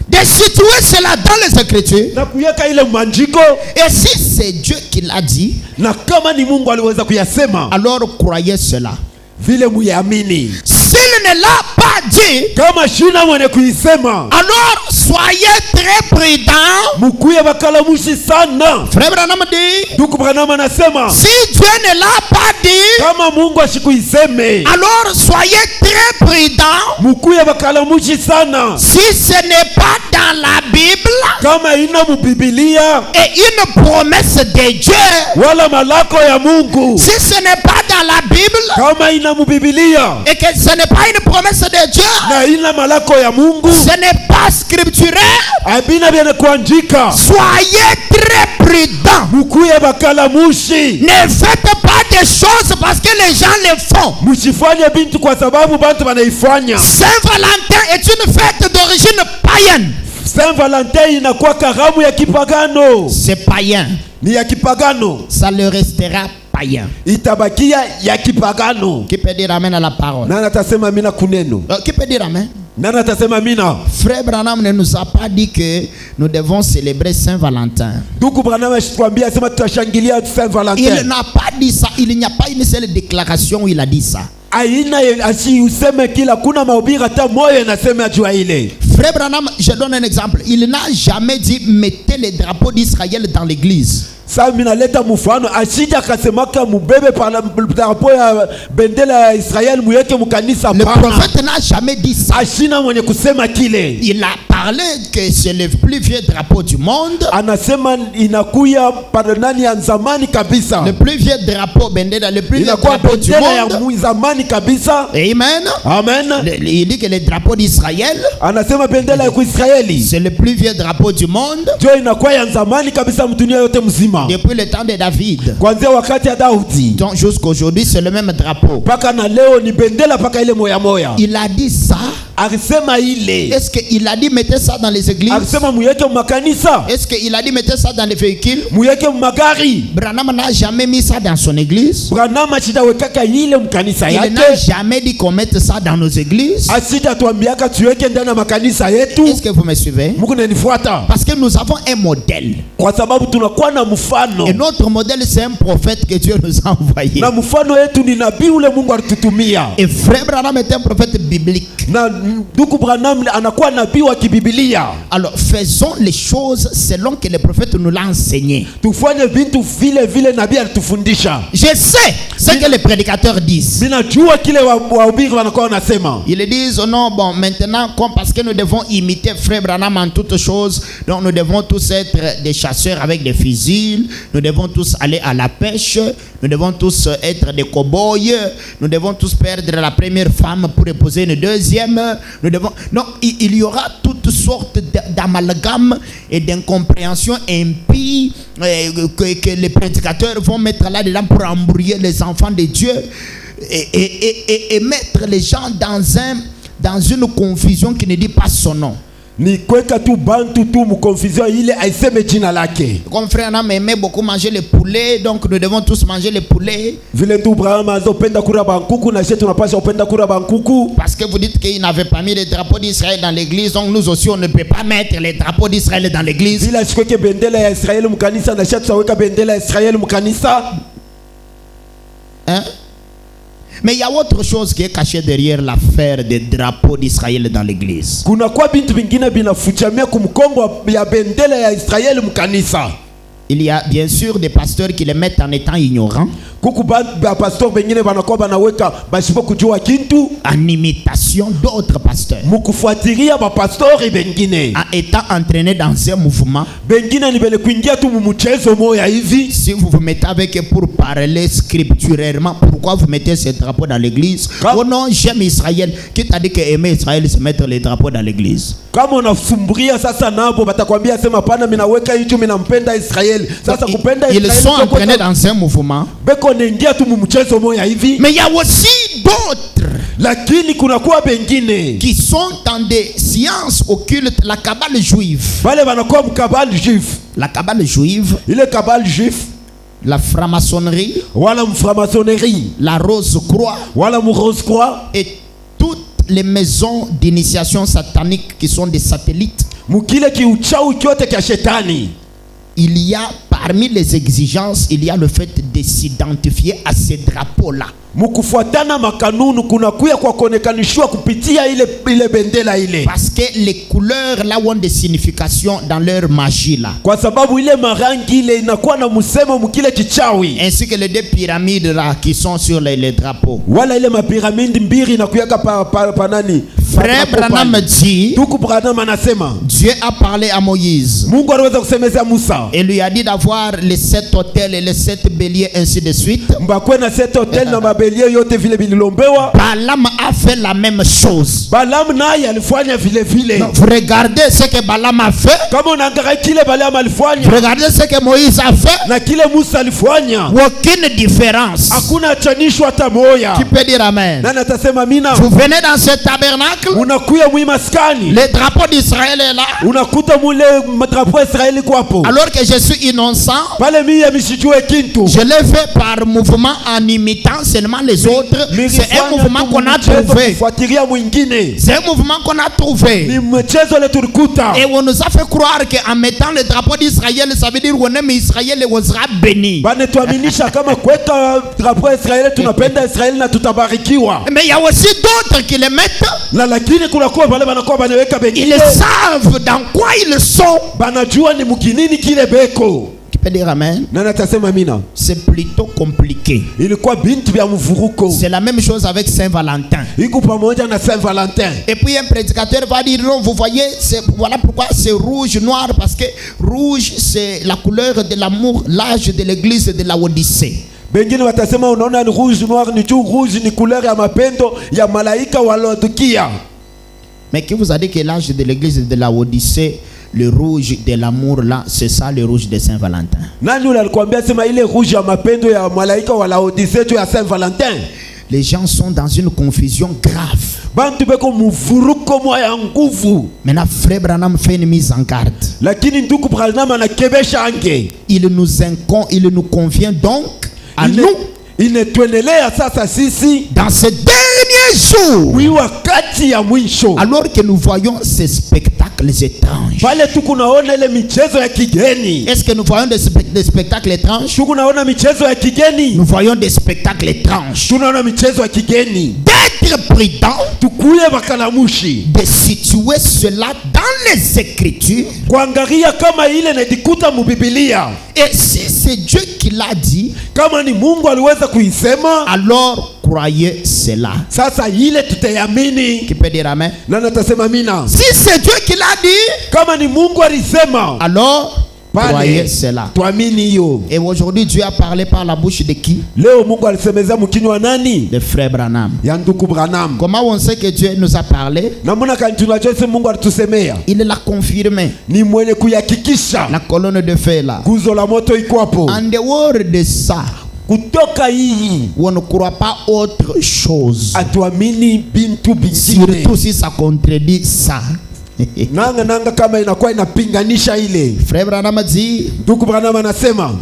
De situer cela dans les Écritures. Na kuweka ile mu maandiko. Et si c'est Dieu qui l'a dit, Na kama ni Mungu aliweza kuyasema, alors croyez cela. vile muyaamini. S'il ne l'a pas dit, Kama shina mwenye kuisema, alors soyez très prudents. mukuye bakalamushi sana. Frère Branham dit, Ndugu Branham anasema, si Dieu ne l'a pas dit, kama Mungu ashikuiseme, alors soyez très prudents. mukuye bakalamushi sana. Si ce n'est pas dans la Bible Kama ina mu Biblia et une promesse de Dieu, wala malako ya Mungu, si ce n'est pas dans la Bible kama ina mu Biblia et que ce n'est pas une promesse de Dieu, na ina malako ya Mungu, ce n'est pas scripturel, abina bya kuandika, soyez très prudents. mukuye bakalamushi. Ne faites pas des choses parce que les gens les font. Msifanye bintu kwa sababu bantu wanaifanya. Saint-Valentin est une fête d'origine païenne. Saint Valentin inakuwa karamu ya kipagano. C'est païen. Ni ya kipagano. Ça le restera païen. Itabakia ya kipagano. Qui peut dire amen à la parole? Nani atasema amina kuneno? Qui peut dire amen? Nani atasema amina? Frère Branham ne nous a pas dit que nous devons célébrer Saint-Valentin. Ndugu Branham ashituambia sema tutashangilia Saint Valentin. Il n'a pas dit ça. Il n'y a pas une seule déclaration où il a dit ça. Aina asi useme kila kuna mahubiri hata moyo inasema jua ile. Frère Branham, je donne un exemple. Il n'a jamais dit mettez les drapeaux d'Israël dans l'église. Sasa minaleta mfano, asija akasemaka mubebe pala drapo ya bendera ya Israel muweke mukanisa. Le prophète n'a jamais dit ça. Ashina mwenye kusema kile. Il a parlé que c'est le plus vieux drapeau du monde. Anasema inakuya paranani ya zamani kabisa. Le plus vieux drapeau bendera, le plus vieux Inakuwa drapeau du bendera ya monde. zamani kabisa. Amen. Amen. Il dit que le drapeau d'Israël, Anasema bendera ya Israeli c'est le plus vieux drapeau du monde jo inakuwa ya zamani kabisa mdunia yote mzima. depuis le temps de David. Kuanzia wakati ya Daudi. Donc jusqu'aujourd'hui, c'est le même drapeau. Paka na leo ni bendera paka ile moya moya. Il a dit ça. Alisema ile. Est-ce qu'il a dit mettez ça dans les églises? Alisema muyeke makanisa. Est-ce qu'il a dit mettez ça dans les véhicules? Muyeke magari. Branham n'a jamais mis ça dans son église. Branham ashitawekaka ile mkanisa Il yake. n'a jamais dit qu'on mette ça dans nos églises. Asita tuambiaka tuweke ndani ya makanisa yetu. Est-ce que vous me suivez? Mungu nanifuata. Parce que nous avons un modèle. Kwa sababu tunakuwa na mfano. Et notre modèle, c'est un prophète que Dieu nous a envoyé. Na mfano yetu ni nabii ule Mungu alitutumia. Et frère Branham est un prophète biblique. Na ndugu Branham anakuwa nabii wa kibibilia. Alors faisons les choses selon que le prophète nous l'a enseigné. Tufanye vitu vile vile nabii alitufundisha. Je sais ce que les prédicateurs disent. Ninajua kile wahubiri wanakuwa wanasema. Ils disent non, bon, maintenant parce que nous devons imiter Frère Branham en toutes choses, donc nous devons tous être des chasseurs avec des fusils, nous devons tous aller à la pêche, nous devons tous être des cow-boys, nous devons tous perdre la première femme pour épouser une deuxième, nous devons... Non, il y aura toutes sortes d'amalgames et d'incompréhensions impies que les prédicateurs vont mettre là-dedans pour embrouiller les enfants de Dieu et mettre les gens dans une confusion qui ne dit pas son nom. Ni kweka tu bantu tu mu confusion ile aiseme jina lake. Comme Frère Branham aimait beaucoup manger le poulet, donc nous devons tous manger le poulet. Vile tu Branham azopenda kula bankuku na sisi tunapaswa upenda kula bankuku. Parce que vous dites qu'il n'avait pas mis le drapeau d'Israël dans l'église, donc nous aussi on ne peut pas mettre les drapeaux d'Israël dans l'église. Vile sikweke bendela ya Israeli mkanisa na sisi tutaweka bendela ya Israeli mkanisa. Hein? Mais il y a autre chose qui est cachée derrière l'affaire des drapeaux d'Israël dans l'église. Kuna kwa bintu vingine binafuchamia kumkongo ya bendela ya Israeli mkanisa. Il y a bien sûr des pasteurs qui les mettent en étant ignorants. Pasteur bengine banakuwa banaweka basipo kujua kintu en imitation d'autres pasteurs. Mukufuatilia ba pastori bengine. En étant entraîné dans un mouvement. Bengine ni bele kuingia tu mchezo moya hivi. Si vous vous mettez avec eux pour parler scripturairement, pourquoi vous mettez ces drapeaux dans l'église? Oh non, j'aime Israël. Qui t'a dit que aimer Israël c'est mettre les drapeaux dans l'église? Kama unasumburia sasa nabo batakwambia sema pana mimi naweka hicho mimi nampenda Israël. Sasa kupenda Israël. Ils sont entraînés dans un mouvement. Mais il y a aussi d'autres lakini kuna kuwa bengine qui sont dans des sciences occultes, la cabale juive. Wale wanakuwa mkabali juif. La cabale juive, ile kabali juif, la franc-maçonnerie, wala mfranc-maçonnerie, la rose croix, wala rose croix et toutes les maisons d'initiation satanique qui sont des satellites. Mukile ki uchawi kyote kya shetani. Il y a parmi les exigences, il y a le fait de s'identifier à ces drapeaux-là. Mukufuatana makanunu kuna kuya kwa konekanishwa kupitia ile bendela ile. Parce que les couleurs là ont des significations dans leur magie là. Kwa sababu ile marangi ile inakuwa na musemo mukile kichawi. Ainsi que les deux pyramides là qui sont sur les drapeaux. Wala ile mapiramidi mbiri inakuyaka pa nani? Frère Branham dit, Tuku Branham anasema, Dieu a parlé à Moïse. Mungu aliweza kusemeza Musa. Et lui a dit d'avoir les 7 autels et les 7 béliers ainsi de suite. Mbakwe na 7 autels na mabelier yote vile bililombewa. Balaam a fait la même chose. Balaam naye alifanya vile vile. Vous regardez ce que Balaam a fait. Kama unaangalia kile Balaam alifanya. Vous regardez ce que Moïse a fait. Na kile Musa alifanya. Aucune différence. Hakuna chanisho hata moja. Qui peut dire amen? Nani atasema amina? Vous venez dans ce tabernacle. Unakuya muimaskani. Le drapeau d'Israël est là. Unakuta mule drapeau Israeli kwapo. Alors que je suis innocent. Pale mimi msijue kintu. Je l'ai fait par mouvement en imitant seulement les autres. C'est un mouvement qu'on a trouvé. C'est un mouvement qu'on a trouvé. Et on nous a fait croire qu'en mettant le drapeau d'Israël, ça veut dire qu'on aime Israël et on sera béni. Mais il y a aussi d'autres qui les mettent. Ils savent dans quoi ils sont. Qui peut dire amen? C'est plutôt compliqué. C'est la même chose avec Saint-Valentin. Et puis un prédicateur va dire non, vous voyez, voilà pourquoi c'est rouge, noir, parce que rouge c'est la couleur de l'amour, l'âge de l'église de la Odyssée. Bengine watasema unaona ni rouge noir ni tu rouge ni couleur ya mapendo ya malaika wa Laodikia. Mais qui vous a dit que l'âge de l'église de la Odyssée, le rouge de l'amour là, c'est ça le rouge de Saint-Valentin? Nani alikwambia sema ile rouge ya mapendo ya malaika wa Laodikia tu ya Saint-Valentin? Les gens sont dans une confusion grave. Bantu beko muvuruko moya nguvu. Maintenant Frère Branham fait une mise en garde. Lakini ndugu Branham anakebesha ange. Il nous convient donc à nous inetuendelea sasa sisi dans ces 2 dernier jour, oui wakati ya mwisho, alors que nous voyons ces spectacles étranges, pale tukunaona ile michezo ya kigeni. est-ce que nous voyons des spectacles étranges? Tukunaona michezo ya kigeni, Nous voyons des spectacles étranges. tunaona michezo ya kigeni. D'être prudent, Tukuye bakalamushi de situer cela dans les Écritures. kuangalia kama ile inajikuta mubibilia. Et si c'est Dieu qui l'a dit, Kama ni Mungu aliweza kuisema, alors croyez cela. sasa ile tutayamini. Qui peut dire amen? Na natasema mina. Si c'est Dieu qui l'a dit, Kama ni Mungu alisema, alors croyez pale cela. tuamini hiyo. Et aujourd'hui, Dieu a parlé par la bouche de qui? Leo Mungu alisemeza mkinywa nani? De frère Branham. Ya ndugu Branham. Comment on sait que Dieu nous a parlé? Namuna kani tunajua sisi Mungu alitusemea. Il l'a confirmé. Ni mwenye kuyakikisha. La colonne de feu là. Guzo la moto iko hapo. En dehors de ça, Kutoka hii on ne croit pas autre chose. atuamini bintu bingine. Surtout si ça contredit ça. Nanga kama inakuwa inapinganisha ile. Frère Branham dit, Ndugu Branham anasema,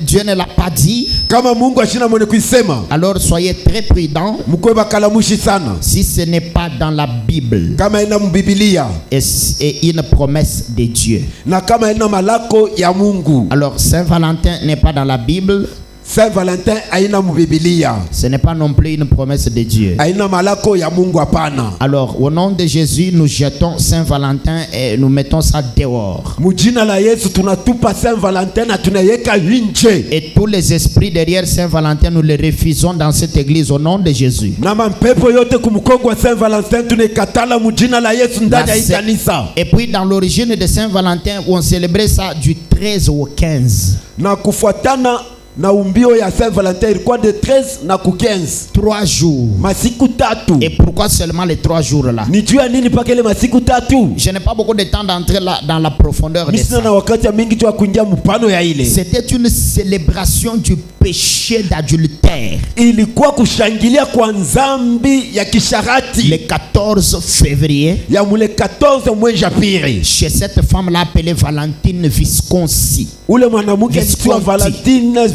Dieu ne l'a pas dit, kama Mungu ashina mwenye kuisema, alors soyez très prudents mkwe bakalamushi sana. si ce n'est pas dans la Bible Kama ina mbibilia et une promesse de Dieu. na kama ina malako ya Mungu. Alors Saint-Valentin n'est pas dans la Bible, Saint Valentin aina mbibilia. ce n'est pas non plus une promesse de Dieu. Aina malako ya Mungu hapana. Alors au nom de Jésus, nous jetons Saint-Valentin et nous mettons ça dehors. Mujina la Yesu tunatupa Saint Valentin na tunayeka nje. Et tous les esprits derrière Saint-Valentin, nous les refusons dans cette église au nom de Jésus. Na mampepo yote kumkongo wa Saint Valentin tunekatala mujina la Yesu ndani ya kanisa. Et puis dans l'origine de Saint-Valentin, on célébrait ça du 13 au 15. Na kufuatana na umbio ya Saint Valentin ilikuwa de 13 na ku 15. 3 jours. Masiku tatu. Et pourquoi seulement les 3 jours là? Ni juu ya nini paka ile masiku tatu? Je n'ai pas beaucoup de temps d'entrer là dans la profondeur de Misina na ça. wakati mingi tu kuingia mpano ya ile. C'était une célébration du péché d'adultère. Ilikuwa kushangilia kwa nzambi ya kisharati. Le 14 février, Ya mule 14 mwezi pili. chez cette femme là appelée Valentine Visconti. Ule mwanamke alitwa Valentine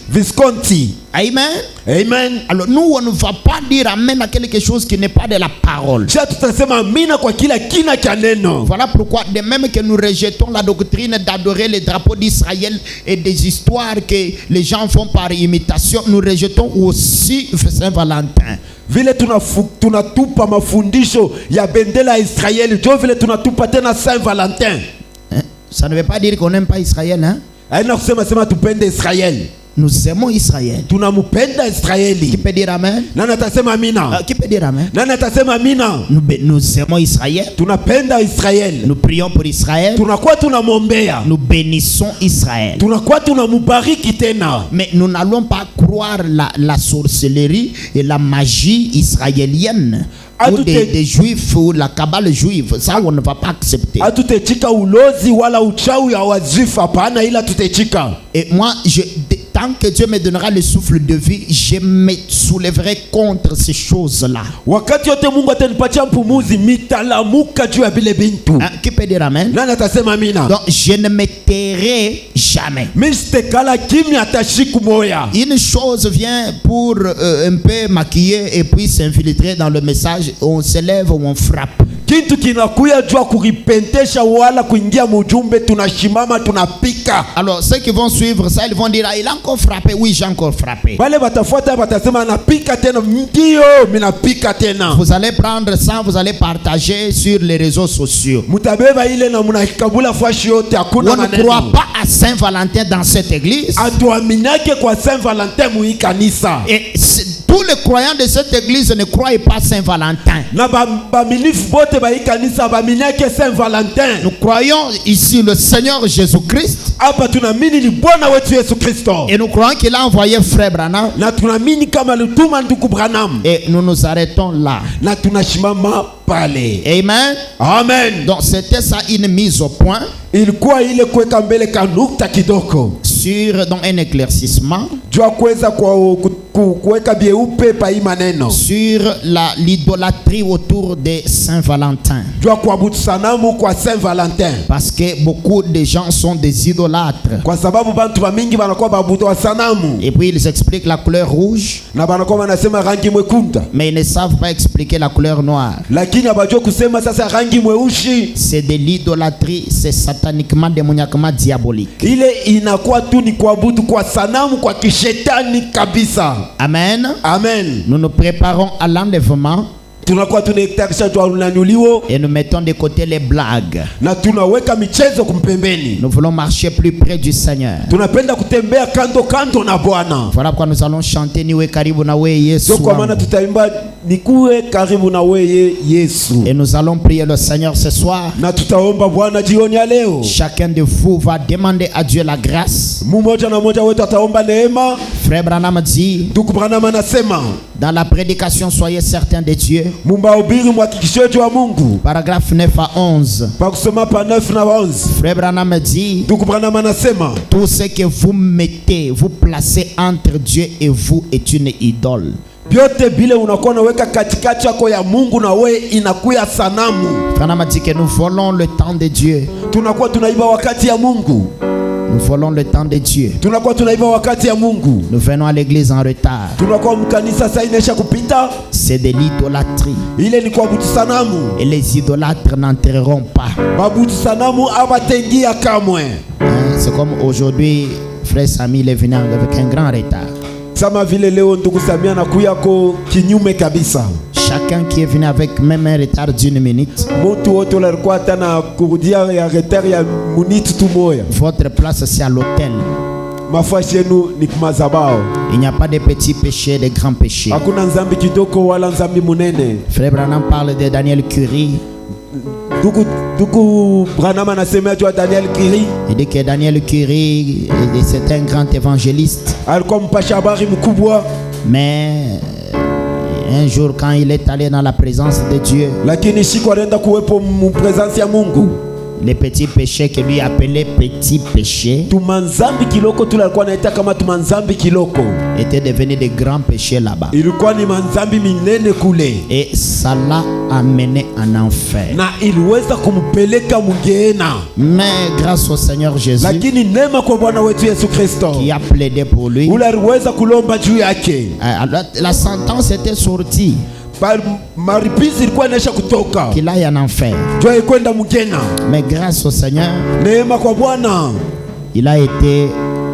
Visconti. Amen. Amen. Alors nous, on ne va pas dire amen à quelque chose qui n'est pas de la parole. Cha tutasema amina kwa kila kina cha neno. Voilà pourquoi, de même que nous rejetons la doctrine d'adorer les drapeaux d'Israël et des histoires que les gens font par imitation, nous rejetons aussi Saint-Valentin. Vile tunatupa mafundisho ya bendera ya Israeli, jo vile tunatupa tena Saint Valentin. Ça ne veut pas dire qu'on n'aime pas Israël, hein? Haina kusema sema tupende Israeli. Nous aimons Israël. Tunamupenda Israeli. Qui peut dire amen? Nani atasema amina? Qui peut dire amen? Nani atasema amina? Nous aimons Israël. Tunapenda Israeli. Nous prions pour Israël. Tunakuwa tunamwombea. Nous bénissons Israël. Tunakuwa tunamubariki tena. Mais nous n'allons pas croire la sorcellerie et la magie israélienne ou des juifs ou la cabale juive. Ça, on ne va pas accepter. Hatutechika ulozi wala uchawi ya wazifu hapana, ila tutechika. Et moi, tant que Dieu me donnera le souffle de vie, je me soulèverai contre ces choses-là. Wakati yote Mungu atanipatia mpumuzi, mitalamuka juu ya bile bintu. Qui peut dire amen? Nani atasema amina? Donc, je ne me tairai jamais. Mistekala kimya atashiku moya. Une chose vient pour un peu maquiller et puis s'infiltrer dans le message. On se lève ou on frappe. Kintu kinakuya jua kuripentesha wala kuingia mujumbe, tunashimama tunapika. Alors ceux qui vont suivre ça, ils vont dire ah, il a encore frappé. Oui, j'ai encore frappé. Wale batafuata batasema anapika tena, ndio minapika tena. Vous allez prendre ça, vous allez partager sur les réseaux sociaux. Mutabeba ile na munakabula fashi yote, hakuna maneno. On ne croit pas à Saint-Valentin dans cette église. Atuaminake kwa Saint Valentin mu kanisa. Et tous les croyants de cette église ne croient pas à Saint-Valentin. Na ba milifu bote ba kanisa ba minake Saint Valentin. Nous croyons ici le Seigneur Jésus-Christ. Hapa tunamini ni Bwana wetu Yesu Kristo. Et nous croyons qu'il a envoyé frère Branham. Na tunamini kama alituma ndugu Branham. Et nous nous arrêtons là. Na tunashimama pale. Amen. Amen. Donc c'était ça une mise au point. Ilikuwa ile kuweka mbele kanukta kidogo. Sur donc un éclaircissement. jua kuweza kuweka bieupe pa hii maneno sur l'idolâtrie autour de Saint-Valentin. jua kuabudu sanamu kwa Saint Valentin, Parce que beaucoup de gens sont des idolâtres. kwa sababu bantu mingi banakuwa baabudu wa sanamu, Et puis ils expliquent la couleur rouge, na banakuwa banasema rangi mwekunda, mais ils ne savent pas expliquer la couleur noire. lakini abajua kusema sasa rangi mweushi. C'est de l'idolâtrie, c'est sataniquement démoniaquement diabolique. Ile inakuwa tu ni kuabudu kwa sanamu kwa kishetani kabisa. Amen. Amen. Nous nous préparons à l'enlèvement Tunakuwa tunahitarisha jua unanyuliwo et nous mettons de côté les blagues. na tunaweka michezo kumpembeni. Nous voulons marcher plus près du Seigneur. Tunapenda kutembea kando kando na Bwana. Voilà pourquoi nous allons chanter Niwe karibu na we Yesu. So kwa maana tutaimba nikuwe karibu na weye Yesu. Et nous allons prier le Seigneur ce soir. Na tutaomba Bwana jioni ya leo. Chacun de vous va demander à Dieu la grâce. Mmoja na mmoja wetu ataomba neema. Frère Branham dit Ndugu Branham anasema dans la prédication, soyez certains de Dieu. mumahubiri mhakikishe wa Mungu. Paragraphe 9 à 11. Pa kusoma pa 9 na 11. Frère Branham dit Ndugu Branham anasema tout ce que vous mettez, vous placez entre Dieu et vous est une idole. vyote bile unakuwa unaweka katikati yako ya Mungu na we inakuya sanamu. Branham dit que nous volons le temps de Dieu. Tunakuwa tunaiba wakati ya Mungu. Nous volons le temps de Dieu. Tunakuwa tunaiba wakati ya Mungu. Nous venons à l'église en retard. Tunakuwa mkanisa sasa inesha kupita. C'est de l'idolâtrie. Ile ni kuabudu sanamu. Et les idolâtres n'entreront pas. Babudu sanamu abatengia kamwe. C'est comme aujourd'hui, frère Samy il est venu avec un grand retard. Sama vile leo ndugu Samia nakuyako kinyume kabisa. Chacun qui est venu avec même un retard d'une minute, Mtu wote alikuwa tana kurudia ya retard ya minute tu moya. votre place c'est à l'autel. Mafashi yenu ni kumazabao. Il n'y a pas de petits péchés, de grands péchés. Hakuna nzambi kidogo wala nzambi munene. Frère Branham parle de Daniel Curie. Ndugu Branham anasema tu Daniel Curie. Il dit que Daniel Curie, c'est un grand évangéliste. Alikuwa mpasha habari mkubwa. Mais un jour quand il est allé dans la présence de Dieu, Lakini siku anaenda kuwepo mu presence ya Mungu. les petits péchés que lui appelait petits péchés Tumanzambi kiloko tulikuwa naita kama tumanzambi kiloko. étaient devenus de grands péchés là-bas. Ilikuwa ni manzambi minene kule. Et ça l'a amené en enfer. Na iliweza kumpeleka mungeena. Mais grâce au Seigneur Jésus Lakini neema kwa Bwana wetu Yesu Kristo. qui a plaidé pour lui, Ule aliweza kulomba juu yake. la sentence était sortie Maripizi ilikuwa inaisha kutoka. qu'il aille en enfer. Jua ikwenda mungena. Mais grâce au Seigneur, Neema kwa Bwana il a été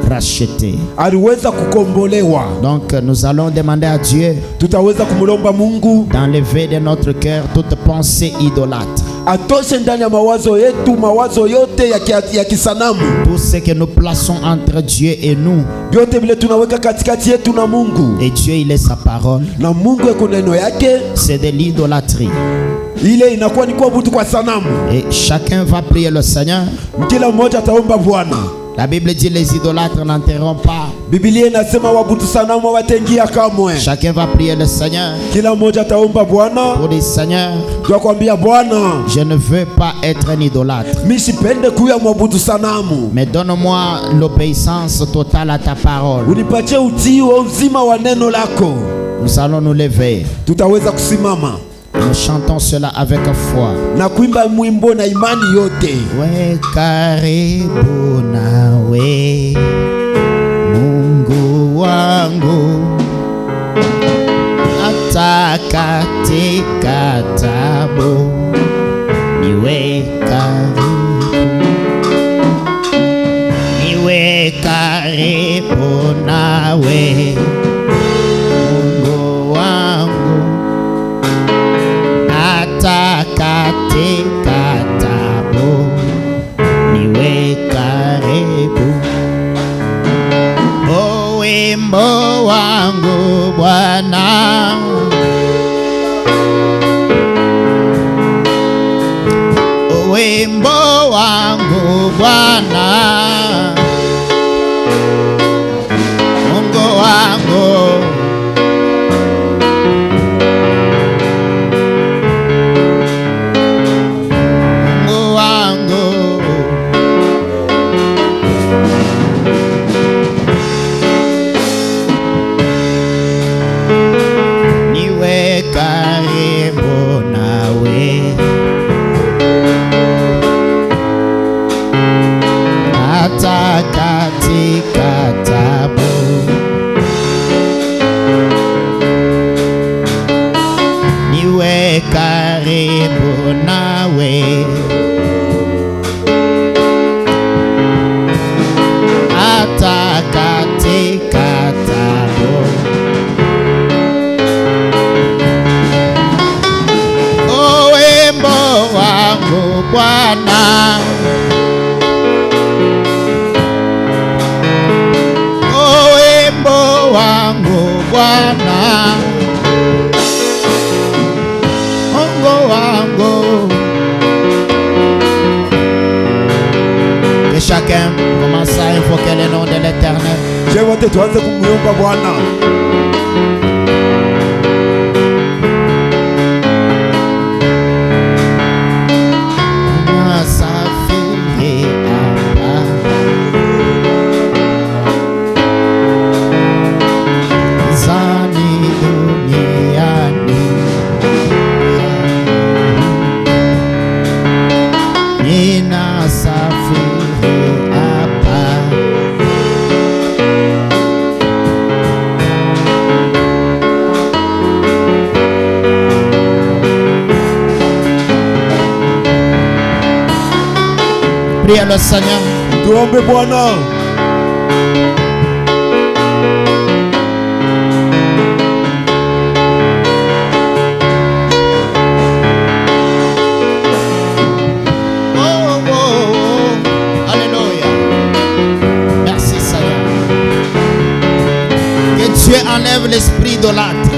racheté. aliweza kukombolewa. Donc nous allons demander à Dieu Tutaweza kumulomba Mungu d'enlever de notre cœur toute pensée idolâtre. atoshe ndani ya mawazo yetu mawazo yote ya kisanamu. Tout ce que nous plaçons entre Dieu et nous. Vyote vile tunaweka katikati yetu na Mungu. Et Dieu il est sa parole. Na Mungu eko neno yake. C'est de l'idolâtrie. Ile inakuwa ni kuabudu kwa sanamu. Et chacun va prier le Seigneur. Kila mmoja ataomba Bwana. La Bible dit les idolâtres n'entreront pas. Biblia inasema wabudu sanamu wataingia kamwe. Chacun va prier le Seigneur. Kila mmoja ataomba Bwana. Pour dire Seigneur, Kwa kwambia Bwana, je ne veux pas être un idolâtre. mimi sipende kuya mwabudu sanamu. Mais donne-moi l'obéissance totale à ta parole. Unipatie utii wa uzima wa neno lako. Nous allons nous lever. Tutaweza kusimama Nous chantons cela avec foi. na kuimba mwimbo na imani yote. We karibu nawe Mungu wangu, hata katika tabu niwe karibu nawe Mungu wangu, hata katika tabu niwe karibu. O wimbo wangu Bwana, o wimbo wangu Bwana, Mungu wangu, Mungu wangu. tabo. Niwe karibu nawe. Hata katika tabo. Wimbo wangu Bwana, wimbo wangu Bwana, Mungu wangu. Que chacun commence à invoquer le nom de l'Éternel. Je wote tuanze kumwomba Bwana. Prie le Seigneur. Tuombe Bwana. Alléluia. Merci Seigneur. Que Dieu enlève l'esprit idolâtre.